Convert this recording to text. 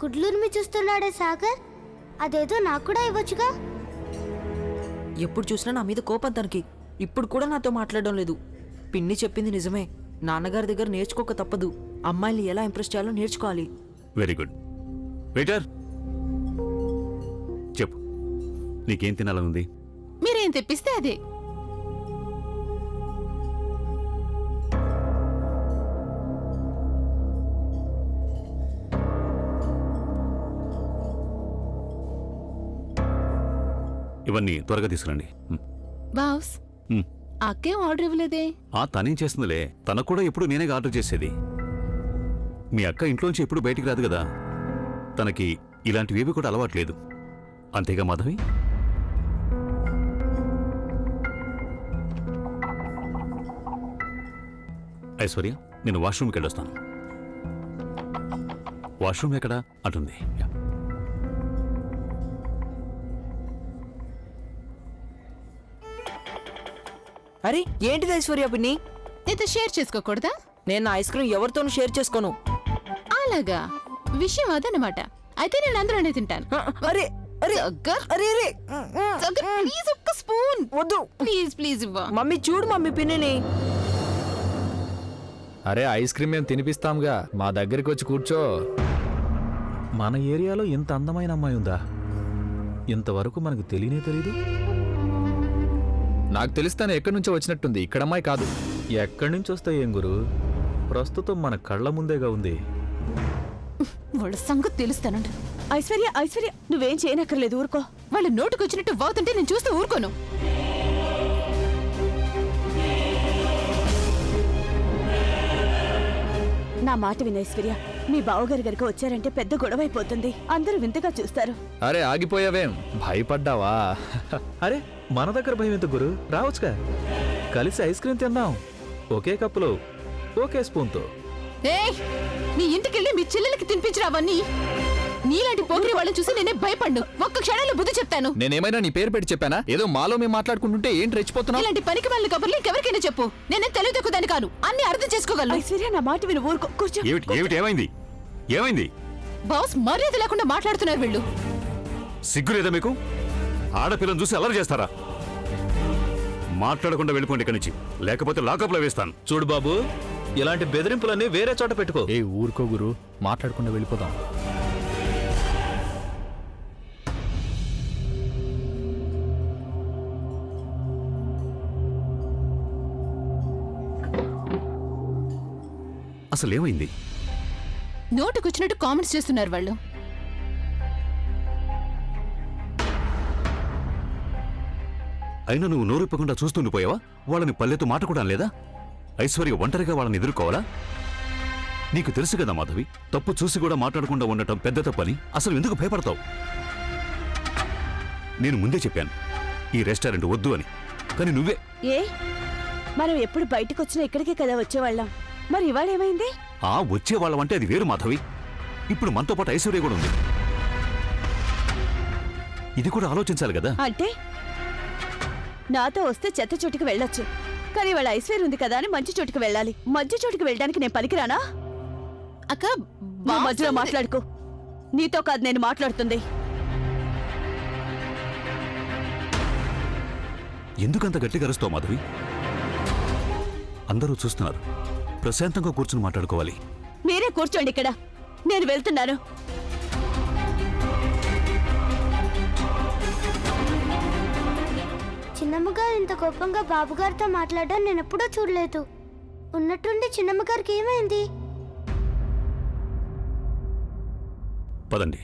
గుడ్లూరిమి చూస్తున్నాడే సాగర్, అదేదో నాకు కూడా ఇవ్వచ్చుగా. ఎప్పుడు చూసినా నా మీద కోపం తనకి. ఇప్పుడు కూడా నాతో మాట్లాడడం లేదు. పిన్ని చెప్పింది నిజమే, నాన్నగారి దగ్గర నేర్చుకోక తప్పదు. అమ్మాయిని ఎలా ఇంప్రెస్ చేయాలో నేర్చుకోవాలి. Very good. వెయిటర్, చెప్పు, నీకేం తినాలనుంది? మీరేం తెప్పిస్తే అదే. ఇవన్నీ త్వరగా తీసుకురండి. బాస్, అక్కేం ఆర్డర్ ఇవ్వలేదే? తనేం చేస్తుందిలే, తనకు కూడా ఎప్పుడు నేనే ఆర్డర్ చేసేది. మీ అక్క ఇంట్లోంచి ఎప్పుడు బయటికి రాదు కదా, తనకి ఇలాంటివేవి కూడా అలవాట్లేదు. అంతేగా మాధవి? ఐశ్వర్య, నేను వాష్రూమ్కి వెళ్ళొస్తాను. వాష్రూమ్ ఎక్కడా? అటుంది. అరే ఏంటిది ఐశ్వర్య పిన్ని? నీతో షేర్ చేసుకోకూడదా? నేను నా ఐస్ క్రీమ్ ఎవరితోనూ షేర్ చేసుకోను. అలాగా, విషయం అదనమాట. అయితే నేను అందులోనే తింటాను. అరే అరే సగ్గర్, అరే అరే సగ్గర్, ప్లీజ్ ఒక్క స్పూన్. వద్దు ప్లీజ్ ప్లీజ్ ఇవ్వ. మమ్మీ, చూడు మమ్మీ పిన్నిని. అరే ఐస్ క్రీమ్ మేము తినిపిస్తాంగా, మా దగ్గరికి వచ్చి కూర్చో. మన ఏరియాలో ఇంత అందమైన అమ్మాయి ఉందా? ఇంతవరకు మనకు తెలియనే తెలీదు. నాకు తెలిస్తాను ఎక్కడి నుంచో వచ్చినట్టుంది, ఇక్కడ అమ్మాయి కాదు. ఎక్కడి నుంచి వస్తాయి ఏం గురు, ప్రస్తుతం మన కళ్ళ ముందేగా ఉంది. వాళ్ళ సంగతి తెలుస్తానండి. ఐశ్వర్య ఐశ్వర్య, నువ్వేం చేయనక్కర్లేదు, ఊరుకో. వాళ్ళ నోటుకొచ్చినట్టు వాగుతుంటే నేను చూస్తూ ఊరుకోను. నా మాట విను ఐశ్వర్య, మీ బావగారి గనుక వచ్చారంటే పెద్ద గొడవైపోతుంది. అందరూ వింతగా చూస్తారు. అరే ఆగిపోయావేం, భయపడ్డావా? అరే మన దగ్గర భయం ఎంత గురు, రావచ్చుగా, కలిసి ఐస్ క్రీమ్ తిందాం. ఒకే కప్పులో ఒకే స్పూన్తో. ఏయ్, మీ ఇంటికెళ్ళి మీ చెల్లెలకి తినిపించిన అవన్నీ. నీలాంటి పోకిరి వాళ్ళని చూసి నేనే భయపడ్ను. ఒక్క క్షణంలో బుద్ధి చెప్తాను. నేనేమైనా నీ పేరు పెట్టి చెప్పానా? ఏదో మాలో మేము మాట్లాడుకుంటుంటే ఏంటి రెచ్చిపోతున్నావు? ఇలాంటి పనికి వాళ్ళ కబుర్లు ఇంకెవరికైనా చెప్పు. నేనే తెలివి తక్కువదాన్ని కాను, అన్ని అర్థం చేసుకోగలను. ఐశ్వర్య నా మాట విను, ఊరుకో, కూర్చో. ఏమైంది? ఏమైంది? బాస్, మర్యాద లేకుండా మాట్లాడుతున్నారు వీళ్ళు. సిగ్గులేదా మీకు? ఆడపిల్లని చూసి అల్లరి చేస్తారా? మాట్లాడకుండా వెళ్ళిపోండి ఇక్కడి నుంచి, లేకపోతే లాకప్లో వేస్తాను. చూడు బాబు, ఇలాంటి బెదిరింపులన్నీ వేరే చోట పెట్టుకో. ఏ ఊరుకో గురు, మాట్లాడకుండా వెళ్ళిపోదాం. అసలేమైంది? నోటుకొచ్చినట్టు కామెంట్స్ చేస్తున్నారు వాళ్ళు. అయినా నువ్వు నోరిప్పకుండా చూస్తుండిపోయావా? వాళ్ళని పల్లెతో మాట కూడా లేదా? ఐశ్వర్య ఒంటరిగా వాళ్ళని ఎదుర్కోవాలా? నీకు తెలుసు కదా మాధవి, తప్పు చూసి కూడా మాట్లాడకుండా ఉండటం పెద్ద తప్పని. అసలు ఎందుకు భయపడతావు? నేను ముందే చెప్పాను ఈ రెస్టారెంట్ వద్దు అని, కానీ నువ్వే. ఏ, మనం ఎప్పుడు బయటకు వచ్చినా ఇక్కడికే కదా వచ్చేవాళ్ళం, మరి ఇవాళ ఏమైంది? వచ్చేవాళ్ళం అంటే అది వేరు మాధవి. ఇప్పుడు మనతో పాటు ఐశ్వర్య కూడా ఉంది, ఇది కూడా ఆలోచించాలి కదా. అంటే నాతో వస్తే చెత్త చోటుకి వెళ్ళొచ్చు, కానీ వాళ్ళ ఐశ్వర్య ఉంది కదా అని మంచి చోటుకి వెళ్ళాలి. మంచి చోటుకి వెళ్ళడానికి నేను పనికిరానా? అక్క, మా మధ్యలో మాట్లాడుకో. నీతో కాదు నేను మాట్లాడుతుంది. ఎందుకంత గట్టిగా అరుస్తావు మాధవి? అందరూ చూస్తున్నారు, ప్రశాంతంగా కూర్చుని మాట్లాడుకోవాలి. మీరే కూర్చోండి ఇక్కడ, నేను వెళ్తున్నాను. చిన్నమ్మగారు ఇంత కోపంగా బాబుగారితో మాట్లాడడం నేను ఎప్పుడూ చూడలేదు. ఉన్నట్టుండి చిన్నమ్మగారికి ఏమైంది? పదండి.